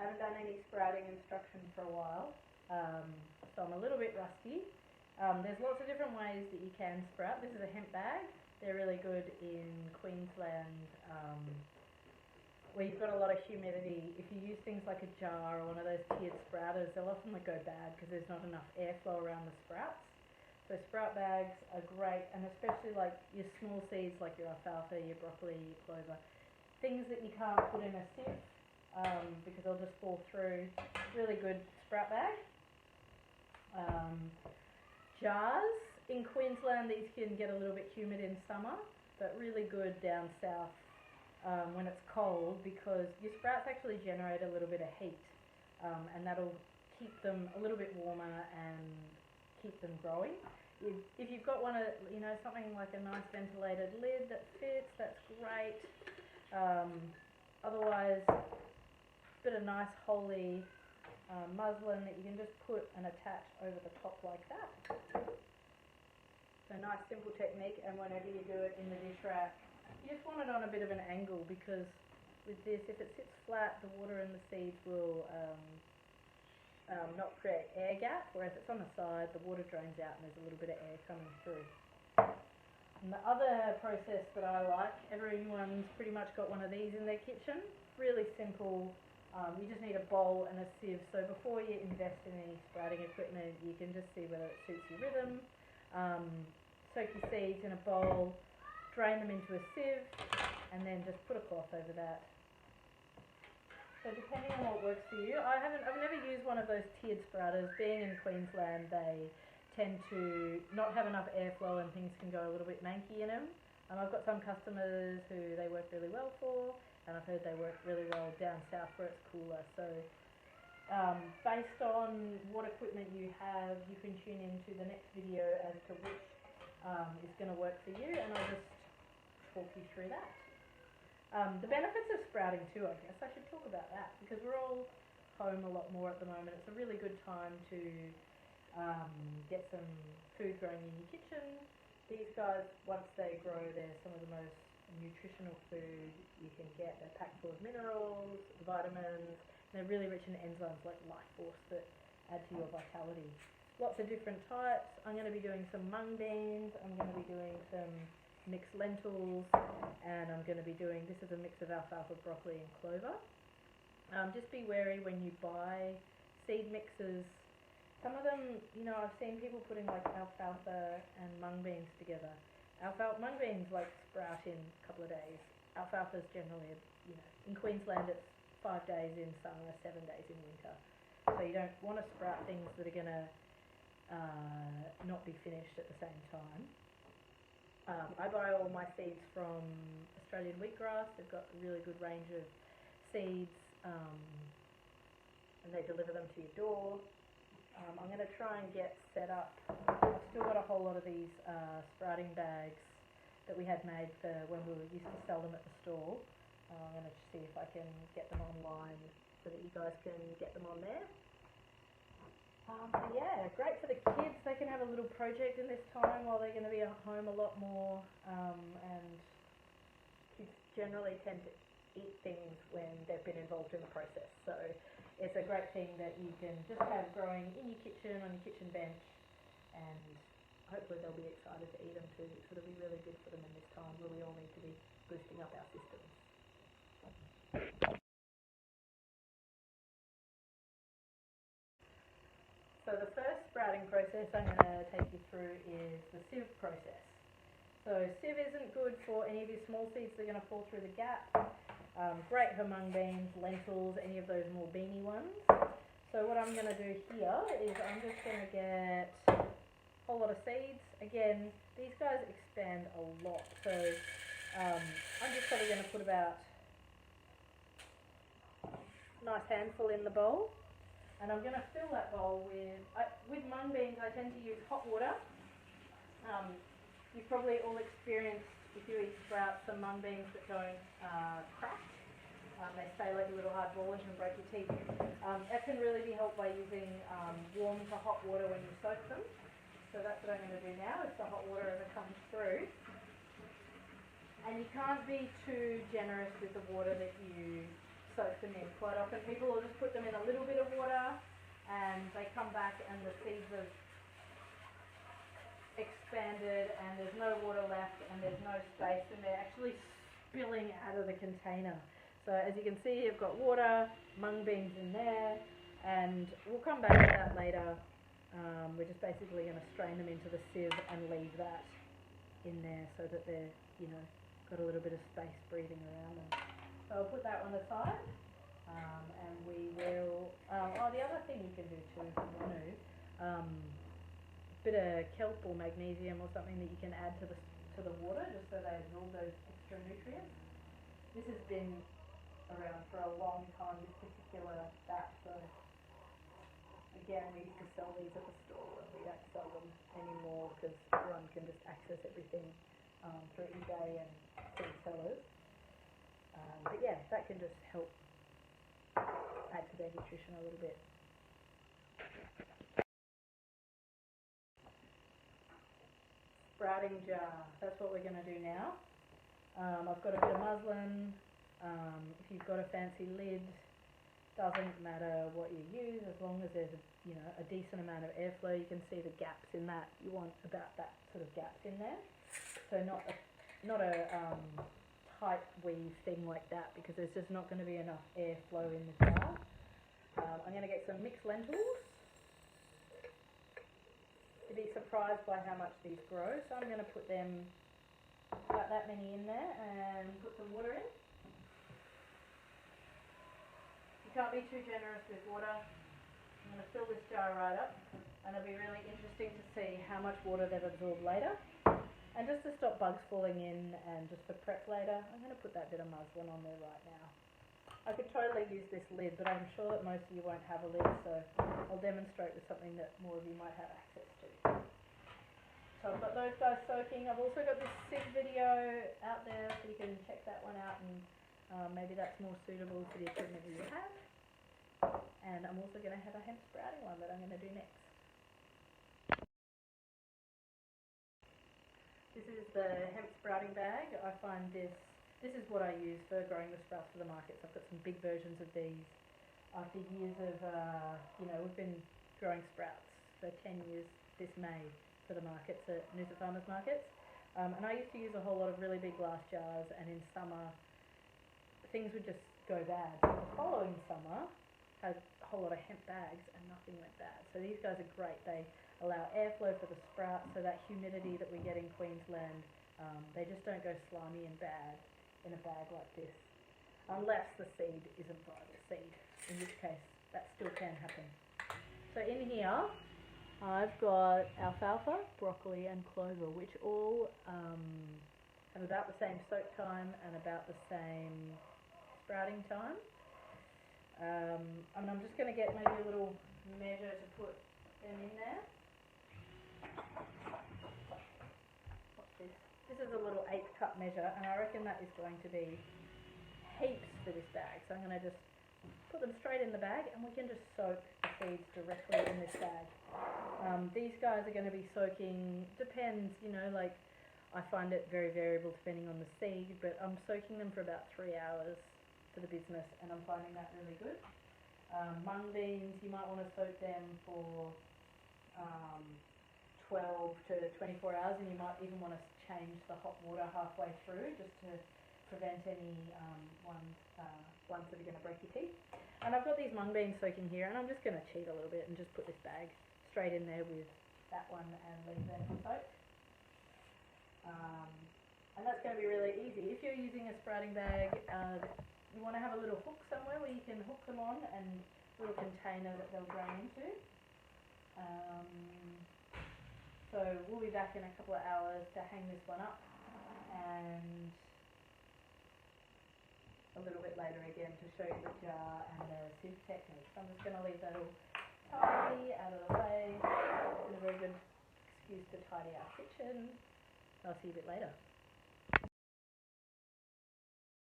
Haven't done any sprouting instruction for a while, so I'm a little bit rusty. There's lots of different ways that you can sprout. This is a hemp bag. They're really good in Queensland, where you've got a lot of humidity. If you use things like a jar or one of those tiered sprouters, they'll often go bad because there's not enough airflow around the sprouts. So sprout bags are great, and especially like your small seeds like your alfalfa, your broccoli, your clover, things that you can't put in a sieve because they'll just fall through. Really good sprout bag. Jars. In Queensland, these can get a little bit humid in summer, but really good down south when it's cold, because your sprouts actually generate a little bit of heat, and that'll keep them a little bit warmer and keep them growing. If you've got one of, something like a nice ventilated lid that fits, that's great. Otherwise, a bit of nice holey muslin that you can just put and attach over the top like that. So nice simple technique, and whenever you do it in the dish rack, you just want it on a bit of an angle, because with this, if it sits flat, the water and the seeds will not create air gap, whereas if it's on the side, the water drains out and there's a little bit of air coming through. And the other process that I like, everyone's pretty much got one of these in their kitchen. Really simple. You just need a bowl and a sieve. So before you invest in any sprouting equipment, you can just see whether it suits your rhythm. Soak your seeds in a bowl, drain them into a sieve, and then just put a cloth over that. So depending on what works for you, I've never used one of those tiered sprouters. Being in Queensland, they tend to not have enough airflow and things can go a little bit manky in them. I've got some customers who they work really well for, and I've heard they work really well down south where it's cooler. So based on what equipment you have, you can tune into the next video as to which is going to work for you, and I'll just talk you through that. The benefits of sprouting too, I guess I should talk about that, because we're all home a lot more at the moment. It's a really good time to get some food growing in your kitchen. These guys, once they grow, they're some of the most nutritional food you can get. They're packed full of minerals, vitamins, and they're really rich in enzymes like Life Force that add to your vitality. Lots of different types. I'm going to be doing some mung beans. I'm going to be doing some mixed lentils, and I'm going to be doing, this is a mix of alfalfa, broccoli and clover. Just be wary when you buy seed mixes. Some of them, I've seen people putting like alfalfa and mung beans together. Mung beans like sprout in a couple of days. Alfalfa's generally, in Queensland it's 5 days in summer, 7 days in winter. So you don't want to sprout things that are going to not be finished at the same time. I buy all my seeds from Australian Wheatgrass. They've got a really good range of seeds, and they deliver them to your door. I'm going to try and get set up. I've still got a whole lot of these sprouting bags that we had made for when we used to sell them at the store. I'm going to see if I can get them online so that you guys can get them on there. Yeah, great for the kids. They can have a little project in this time while they're going to be at home a lot more, and kids generally tend to eat things when they've been involved in the process. So it's a great thing that you can just have growing in your kitchen, on your kitchen bench, and hopefully they'll be excited to eat them too. So it'll be really good for them in this time where we all need to be boosting up our systems. So the first sprouting process I'm going to take you through is the sieve process. So sieve isn't good for any of your small seeds that are going to fall through the gap. Great for mung beans, lentils, any of those more beany ones. So what I'm going to do here is I'm just going to get a whole lot of seeds. Again, these guys expand a lot. So I'm just probably going to put about a nice handful in the bowl. And I'm going to fill that bowl with mung beans. I tend to use hot water. You've probably all experienced, if you eat sprouts, some mung beans that don't crack. They stay like a little hard ballish and break your teeth. That can really be helped by using warm to hot water when you soak them. So that's what I'm going to do now, is the hot water as it comes through. And you can't be too generous with the water that you soak them in. Quite often people will just put them in a little bit of water and they come back and the seeds have expanded and there's no water left and there's no space and they're actually spilling out of the container. So as you can see, you've got water, mung beans in there, and we'll come back to that later. We're just basically going to strain them into the sieve and leave that in there so that they're, you know, got a little bit of space breathing around them. So I'll put that one aside, and we will, the other thing you can do too, if you want to, bit of kelp or magnesium or something that you can add to the water just so they absorb those extra nutrients. This has been around for a long time, this particular batch, so again we used to sell these at the store and we don't sell them anymore because everyone can just access everything through eBay and seed sellers. But yeah, that can just help add to their nutrition a little bit. Sprouting jar, that's what we're going to do now. I've got a bit of muslin. If you've got a fancy lid, doesn't matter what you use as long as there's a decent amount of airflow. You can see the gaps in that. You want about that sort of gaps in there, so not a tight weave thing like that, because there's just not going to be enough airflow in the jar. I'm going to get some mixed lentils. You'd be surprised by how much these grow, so I'm going to put them about that many in there and put some water in. You can't be too generous with water. I'm going to fill this jar right up, and it'll be really interesting to see how much water they've absorbed later. And just to stop bugs falling in and just for prep later, I'm going to put that bit of muslin on there right now. I could totally use this lid, but I'm sure that most of you won't have a lid, so I'll demonstrate with something that more of you might have access to. So I've got those guys soaking. I've also got this sieve video out there, so you can check that one out, and maybe that's more suitable to the equipment that you have. And I'm also going to have a hemp sprouting one that I'm going to do next. This is the hemp sprouting bag. I find this is what I use for growing the sprouts for the markets. I've got some big versions of these. After years of, we've been growing sprouts for 10 years this May for the markets at Noosa Farmers Markets. And I used to use a whole lot of really big glass jars, and in summer things would just go bad. So the following summer had a whole lot of hemp bags and nothing went bad. So these guys are great. They allow airflow for the sprouts, so that humidity that we get in Queensland, they just don't go slimy and bad in a bag like this, unless the seed isn't viable seed, in which case that still can happen. So in here I've got alfalfa, broccoli and clover, which all have about the same soak time and about the same sprouting time. And I'm just going to get maybe a little measure to put them in there. What's this? This is a little 1/8 cup measure, and I reckon that is going to be heaps for this bag. So I'm going to just put them straight in the bag, and we can just soak the seeds directly in this bag. These guys are going to be soaking, depends, like I find it very variable depending on the seed, but I'm soaking them for about 3 hours for the business, and I'm finding that really good. Mung beans, you might want to soak them for 12 to 24 hours, and you might even want to change the hot water halfway through just to prevent any ones that are going to break your teeth. And I've got these mung beans soaking here, and I'm just going to cheat a little bit and just put this bag straight in there with that one and leave them to soak. And that's going to be really easy. If you're using a sprouting bag, you want to have a little hook somewhere where you can hook them on, and a little container that they'll drain into. So we'll be back in a couple of hours to hang this one up, and a little bit later again to show you the jar and the sieve technique. So I'm just going to leave that all tidy out of the way. It's a very good excuse to tidy our kitchen. I'll see you a bit later.